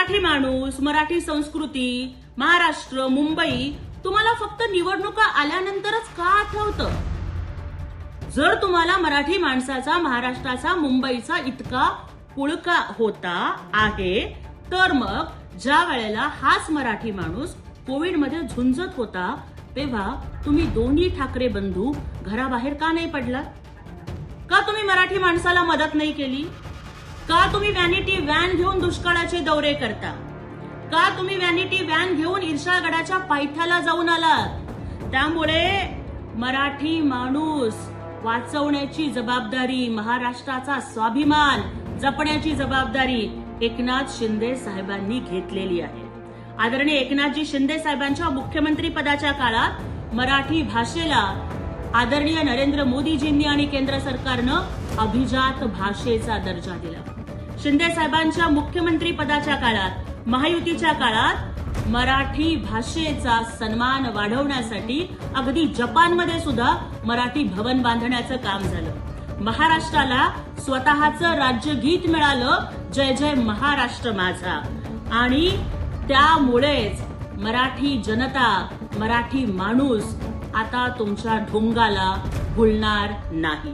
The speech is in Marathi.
मराठी माणूस, मराठी संस्कृती, महाराष्ट्र, मुंबई तुम्हाला फक्त निवडणुका आल्यानंतरच का आठवतं? जर तुम्हाला मराठी माणसाचा, महाराष्ट्राचा, मुंबईचा इतका पुळका होता आहे, तर मग ज्या वेळेला हाच मराठी माणूस कोविडमध्ये झुंजत होता, तेव्हा तुम्ही दोन्ही ठाकरे बंधू घराबाहेर का नाही पडला? का तुम्ही मराठी माणसाला मदत नाही केली? का तुम्ही व्हॅनिटी व्हॅन घेऊन दुष्काळाचे दौरे करता? का तुम्ही व्हॅनिटी व्हॅन घेऊन इर्षागडाच्या पायथ्याला जाऊन आलात? त्यामुळे मराठी माणूस वाचवण्याची जबाबदारी, महाराष्ट्राचा स्वाभिमान जपण्याची जबाबदारी एकनाथ शिंदे साहेबांनी घेतलेली आहे. आदरणीय एकनाथजी शिंदे साहेबांच्या मुख्यमंत्री पदाच्या काळात मराठी भाषेला आदरणीय नरेंद्र मोदीजींनी आणि केंद्र सरकारनं अभिजात भाषेचा दर्जा दिला. शिंदे साहेबांच्या मुख्यमंत्री पदाच्या काळात, महायुतीच्या काळात मराठी भाषेचा सन्मान वाढवण्यासाठी अगदी जपानमध्ये सुद्धा मराठी भवन बांधण्याचं काम झालं. महाराष्ट्राला स्वतःचं राज्यगीत मिळालं, जय जय महाराष्ट्र माझा. आणि त्यामुळेच मराठी जनता, मराठी माणूस आता तुमच्या ढोंगाला भुलणार नाही.